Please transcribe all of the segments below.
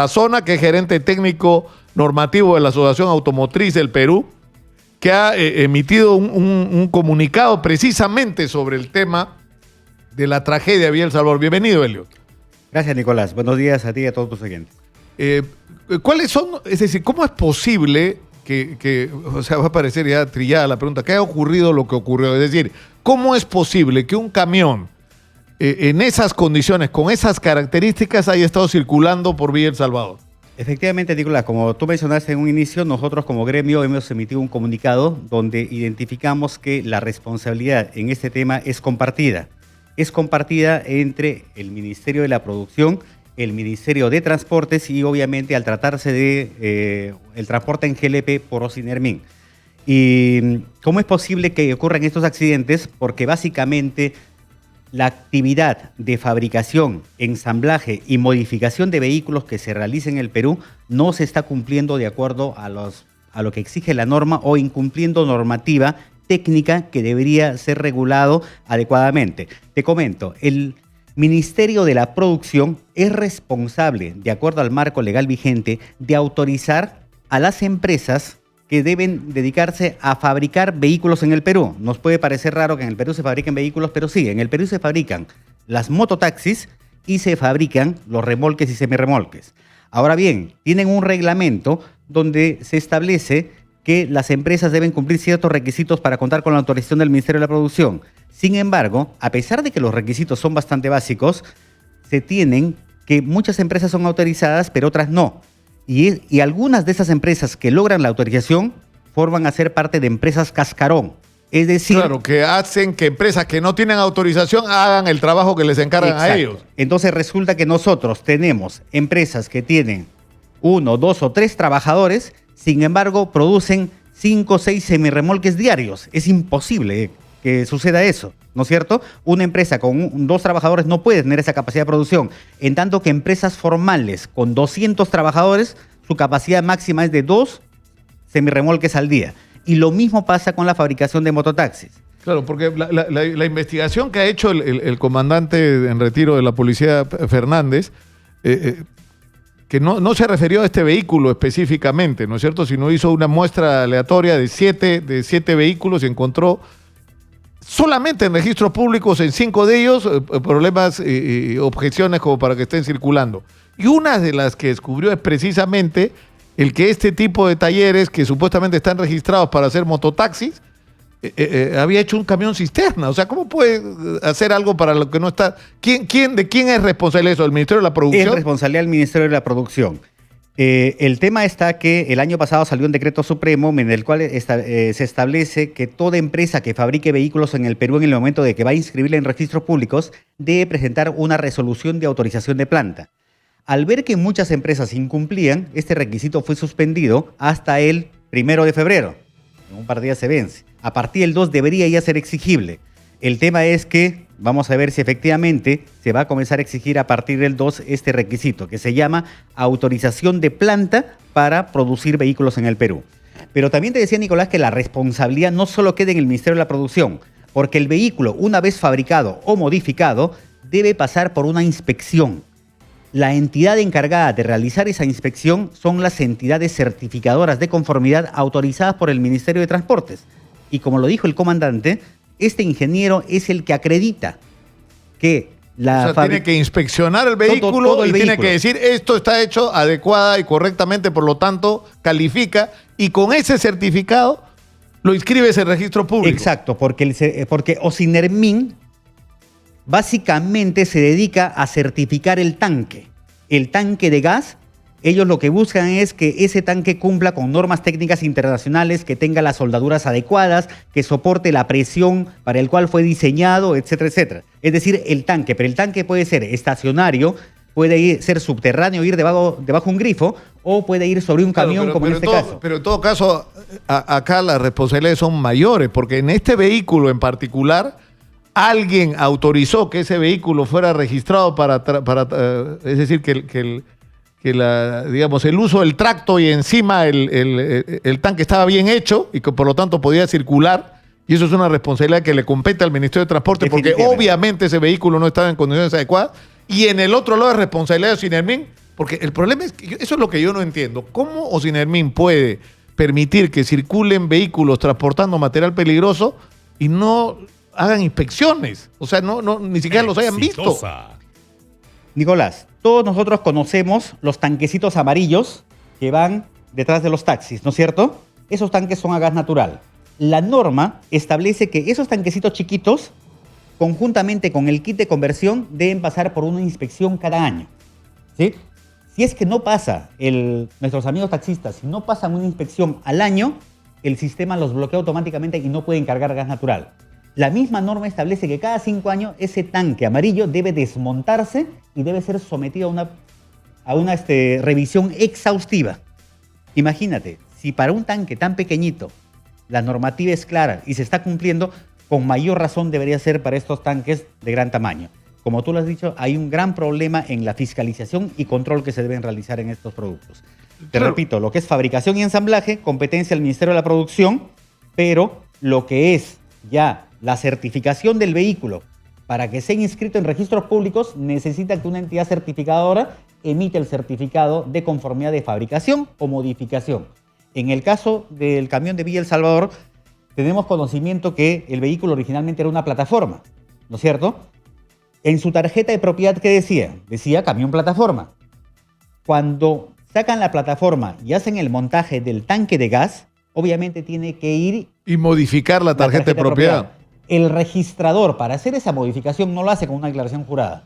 Zona, que es gerente técnico normativo de la Asociación Automotriz del Perú, que ha emitido un comunicado precisamente sobre el tema de la tragedia Vía El Salvador. Bienvenido, Elliot. Gracias, Nicolás. Buenos días a ti y a todos tus oyentes. ¿Cuáles son, es decir, cómo es posible o sea, va a parecer ya trillada la pregunta, ¿qué ha ocurrido lo que ocurrió? Es decir, ¿cómo es posible que un camión en esas condiciones, con esas características, haya estado circulando por Vía El Salvador? Efectivamente, Nicolás, como tú mencionaste en un inicio, nosotros como gremio hemos emitido un comunicado donde identificamos que la responsabilidad en este tema es compartida. Es compartida entre el Ministerio de la Producción, el Ministerio de Transportes y obviamente al tratarse de el transporte en GLP por Ocinermin. ¿Y cómo es posible que ocurran estos accidentes? Porque básicamente la actividad de fabricación, ensamblaje y modificación de vehículos que se realiza en el Perú no se está cumpliendo de acuerdo a lo que exige la norma o incumpliendo normativa técnica que debería ser regulado adecuadamente. Te comento, el Ministerio de la Producción es responsable, de acuerdo al marco legal vigente, de autorizar a las empresas que deben dedicarse a fabricar vehículos en el Perú. Nos puede parecer raro que en el Perú se fabriquen vehículos, pero sí, en el Perú se fabrican las mototaxis y se fabrican los remolques y semirremolques. Ahora bien, tienen un reglamento donde se establece que las empresas deben cumplir ciertos requisitos para contar con la autorización del Ministerio de la Producción. Sin embargo, a pesar de que los requisitos son bastante básicos, se tienen que muchas empresas son autorizadas, pero otras no. Y algunas de esas empresas que logran la autorización forman a ser parte de empresas cascarón. Es decir... Claro, que hacen que empresas que no tienen autorización hagan el trabajo que les encargan a ellos. Entonces resulta que nosotros tenemos empresas que tienen 1, 2 o 3 trabajadores, sin embargo producen 5 o 6 semirremolques diarios. Es imposible que suceda eso, ¿no es cierto? Una empresa con 2 trabajadores no puede tener esa capacidad de producción, en tanto que empresas formales con 200 trabajadores, su capacidad máxima es de 2 semirremolques al día. Y lo mismo pasa con la fabricación de mototaxis. Claro, porque la investigación que ha hecho el comandante en retiro de la policía, Fernández, que no se refirió a este vehículo específicamente, ¿no es cierto? Sino hizo una muestra aleatoria de 7 vehículos y encontró solamente en registros públicos, en 5 de ellos, problemas y objeciones como para que estén circulando. Y una de las que descubrió es precisamente el que este tipo de talleres que supuestamente están registrados para hacer mototaxis, había hecho un camión cisterna. O sea, ¿cómo puede hacer algo para lo que no está? ¿De quién es responsable eso? ¿El Ministerio de la Producción? Es responsabilidad del Ministerio de la Producción. El tema está que el año pasado salió un decreto supremo en el cual se establece que toda empresa que fabrique vehículos en el Perú en el momento de que va a inscribirla en registros públicos debe presentar una resolución de autorización de planta. Al ver que muchas empresas incumplían, este requisito fue suspendido hasta el 1 de febrero. En un par de días se vence. A partir del 2 debería ya ser exigible. El tema es que vamos a ver si efectivamente se va a comenzar a exigir a partir del 2 este requisito, que se llama autorización de planta para producir vehículos en el Perú. Pero también te decía, Nicolás, que la responsabilidad no solo queda en el Ministerio de la Producción, porque el vehículo, una vez fabricado o modificado, debe pasar por una inspección. La entidad encargada de realizar esa inspección son las entidades certificadoras de conformidad autorizadas por el Ministerio de Transportes. Y como lo dijo el comandante, este ingeniero es el que acredita que tiene que inspeccionar el vehículo todo el vehículo. Tiene que decir esto está hecho adecuada y correctamente, por lo tanto califica, y con ese certificado lo inscribes en registro público. Exacto, porque Ocinermin básicamente se dedica a certificar el tanque de gas. Ellos lo que buscan es que ese tanque cumpla con normas técnicas internacionales, que tenga las soldaduras adecuadas, que soporte la presión para el cual fue diseñado, etcétera, etcétera. Es decir, el tanque, pero el tanque puede ser estacionario, puede ser subterráneo, ir debajo un grifo, o puede ir sobre un camión, como en este caso. Pero en todo caso, acá las responsabilidades son mayores, porque en este vehículo en particular, alguien autorizó que ese vehículo fuera registrado es decir, que el uso del tracto y encima el tanque estaba bien hecho y que por lo tanto podía circular, y eso es una responsabilidad que le compete al Ministerio de Transporte, porque obviamente ese vehículo no estaba en condiciones adecuadas. Y en el otro lado es responsabilidad de Ocinermin Porque el problema es que eso es lo que yo no entiendo. ¿Cómo Ocinermin puede permitir que circulen vehículos transportando material peligroso y no hagan inspecciones? O sea, ni siquiera los hayan visto. Nicolás, todos nosotros conocemos los tanquecitos amarillos que van detrás de los taxis, ¿no es cierto? Esos tanques son a gas natural. La norma establece que esos tanquecitos chiquitos, conjuntamente con el kit de conversión, deben pasar por una inspección cada año, ¿sí? Si es que no pasa, nuestros amigos taxistas, si no pasan una inspección al año, el sistema los bloquea automáticamente y no pueden cargar gas natural. La misma norma establece que cada 5 años ese tanque amarillo debe desmontarse y debe ser sometido a una revisión exhaustiva. Imagínate, si para un tanque tan pequeñito la normativa es clara y se está cumpliendo, con mayor razón debería ser para estos tanques de gran tamaño. Como tú lo has dicho, hay un gran problema en la fiscalización y control que se deben realizar en estos productos. Te repito, lo que es fabricación y ensamblaje, competencia del Ministerio de la Producción, pero lo que es ya la certificación del vehículo para que sea inscrito en registros públicos, necesita que una entidad certificadora emite el certificado de conformidad de fabricación o modificación. En el caso del camión de Villa El Salvador, tenemos conocimiento que el vehículo originalmente era una plataforma, ¿no es cierto? En su tarjeta de propiedad, ¿qué decía? Decía camión plataforma. Cuando sacan la plataforma y hacen el montaje del tanque de gas, obviamente tiene que ir y modificar la tarjeta de propiedad. El registrador, para hacer esa modificación, no lo hace con una declaración jurada,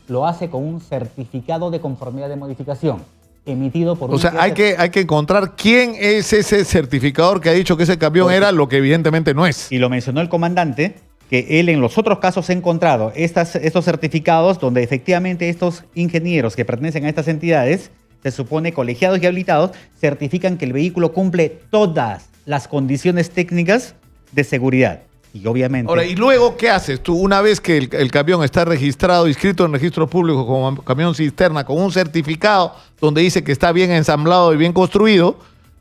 lo hace con un certificado de conformidad de modificación emitido por un... O sea, hay que encontrar quién es ese certificador que ha dicho que ese camión era lo que evidentemente no es. Y lo mencionó el comandante, que él en los otros casos ha encontrado estos certificados donde efectivamente estos ingenieros que pertenecen a estas entidades, se supone colegiados y habilitados, certifican que el vehículo cumple todas las condiciones técnicas de seguridad. Y obviamente... Ahora, ¿y luego qué haces tú? Una vez que el camión está registrado, inscrito en registros públicos como camión cisterna, con un certificado donde dice que está bien ensamblado y bien construido,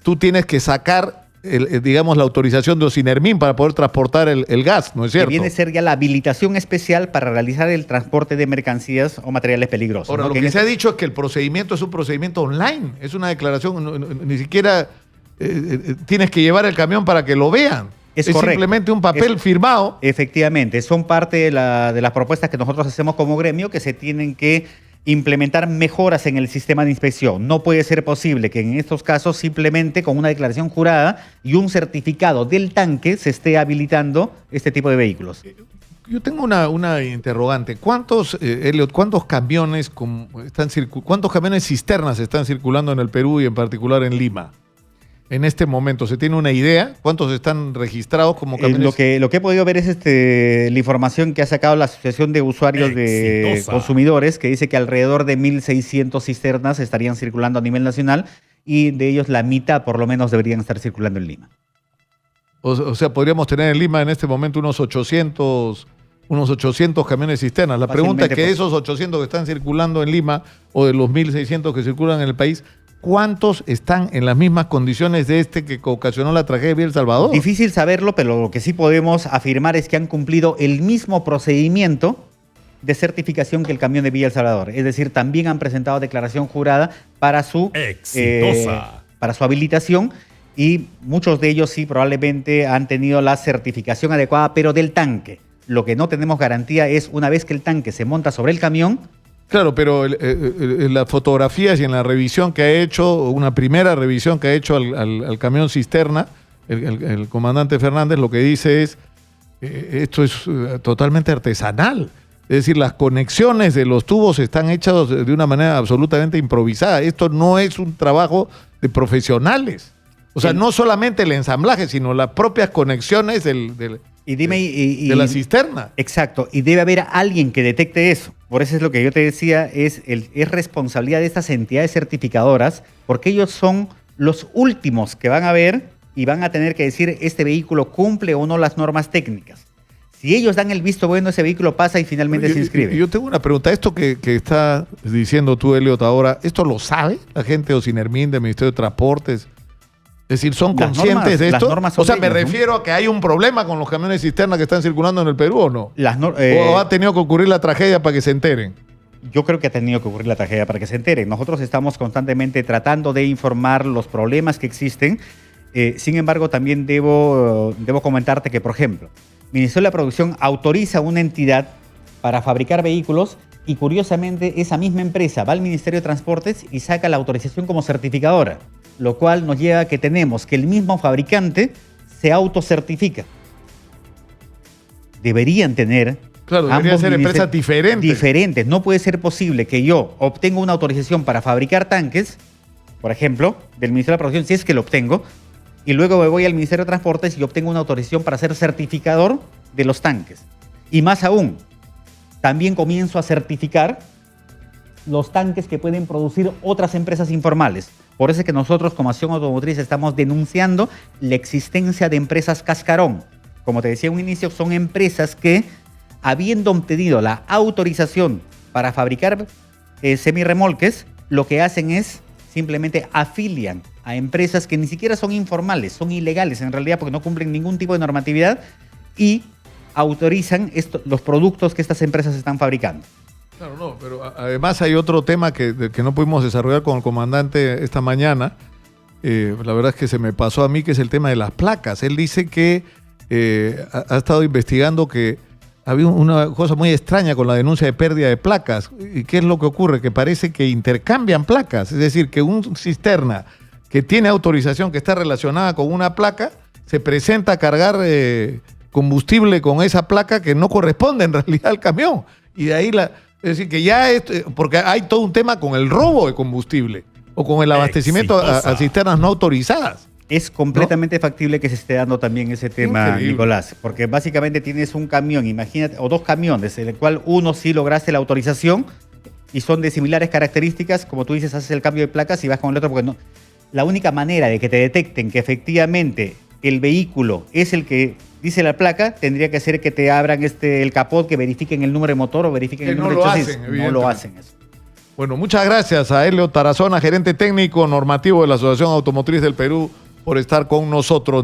tú tienes que sacar, digamos, la autorización de Ocinermin para poder transportar el gas, ¿no es cierto? Que viene a ser ya la habilitación especial para realizar el transporte de mercancías o materiales peligrosos. Ahora, ¿no? lo que se ha dicho es que el procedimiento es un procedimiento online, es una declaración, ni siquiera tienes que llevar el camión para que lo vean. Es simplemente un papel firmado. Efectivamente, son parte de las propuestas que nosotros hacemos como gremio, que se tienen que implementar mejoras en el sistema de inspección. No puede ser posible que en estos casos simplemente con una declaración jurada y un certificado del tanque se esté habilitando este tipo de vehículos. Yo tengo una interrogante. Elliot, ¿cuántos camiones cisternas están circulando en el Perú y en particular en Lima? En este momento, ¿se tiene una idea? ¿Cuántos están registrados como camiones? Lo que he podido ver es la información que ha sacado la Asociación de Usuarios de Consumidores, que dice que alrededor de 1.600 cisternas estarían circulando a nivel nacional y de ellos la mitad por lo menos deberían estar circulando en Lima. O sea, podríamos tener en Lima en este momento unos 800 camiones cisternas. La pregunta es que esos 800 que están circulando en Lima o de los 1.600 que circulan en el país, ¿cuántos están en las mismas condiciones de este que ocasionó la tragedia de Villa El Salvador? Difícil saberlo, pero lo que sí podemos afirmar es que han cumplido el mismo procedimiento de certificación que el camión de Villa El Salvador. Es decir, también han presentado declaración jurada para su habilitación y muchos de ellos sí probablemente han tenido la certificación adecuada, pero del tanque. Lo que no tenemos garantía es una vez que el tanque se monta sobre el camión. Claro, pero en las fotografías y en la revisión que ha hecho, una primera revisión que ha hecho al camión cisterna, el comandante Fernández lo que dice es, esto es totalmente artesanal. Es decir, las conexiones de los tubos están hechas de una manera absolutamente improvisada. Esto no es un trabajo de profesionales. O sea, no solamente el ensamblaje, sino las propias conexiones de la cisterna. Exacto, y debe haber alguien que detecte eso. Por eso es lo que yo te decía, es responsabilidad de estas entidades certificadoras, porque ellos son los últimos que van a ver y van a tener que decir este vehículo cumple o no las normas técnicas. Si ellos dan el visto bueno, ese vehículo pasa y finalmente se inscribe. Yo tengo una pregunta. Esto que está diciendo tú, Elliot, ahora, ¿esto lo sabe la gente de Ocinermin, del Ministerio de Transportes? Es decir, ¿son conscientes de esto? O sea, me refiero a que hay un problema con los camiones cisterna que están circulando en el Perú, ¿o no? ¿O ha tenido que ocurrir la tragedia para que se enteren? yo creo que ha tenido que ocurrir la tragedia para que se enteren. Nosotros estamos constantemente tratando de informar los problemas que existen. Sin embargo, también debo comentarte que, por ejemplo, el Ministerio de la Producción autoriza a una entidad para fabricar vehículos y, curiosamente, esa misma empresa va al Ministerio de Transportes y saca la autorización como certificadora, lo cual nos lleva a que tenemos que el mismo fabricante se autocertifica. Deberían tener... Claro, deberían ser empresas diferentes. Diferentes. No puede ser posible que yo obtenga una autorización para fabricar tanques, por ejemplo, del Ministerio de la Producción, si es que lo obtengo, y luego me voy al Ministerio de Transportes y obtengo una autorización para ser certificador de los tanques. Y más aún, también comienzo a certificar los tanques que pueden producir otras empresas informales. Por eso es que nosotros como Acción Automotriz estamos denunciando la existencia de empresas cascarón. Como te decía en un inicio, son empresas que, habiendo obtenido la autorización para fabricar semirremolques, lo que hacen es simplemente afilian a empresas que ni siquiera son informales, son ilegales en realidad porque no cumplen ningún tipo de normatividad y autorizan los productos que estas empresas están fabricando. Claro, no, pero además hay otro tema que no pudimos desarrollar con el comandante esta mañana. La verdad es que se me pasó a mí, que es el tema de las placas. Él dice que ha estado investigando que había una cosa muy extraña con la denuncia de pérdida de placas. ¿Y qué es lo que ocurre? Que parece que intercambian placas. Es decir, que un cisterna que tiene autorización, que está relacionada con una placa, se presenta a cargar combustible con esa placa que no corresponde en realidad al camión. Y de ahí es decir, que ya porque hay todo un tema con el robo de combustible o con el abastecimiento a cisternas no autorizadas. Es completamente factible que se esté dando también ese tema, Increíble. Nicolás, porque básicamente tienes un camión, imagínate, o dos camiones, en el cual uno sí lograste la autorización y son de similares características, como tú dices, haces el cambio de placas y vas con el otro, porque no. La única manera de que te detecten que efectivamente el vehículo es el que dice la placa, tendría que ser que te abran el capot, que verifiquen el número de motor o verifiquen el número de chasis. No lo hacen eso. Bueno, muchas gracias a Helio Tarazona, gerente técnico normativo de la Asociación Automotriz del Perú, por estar con nosotros.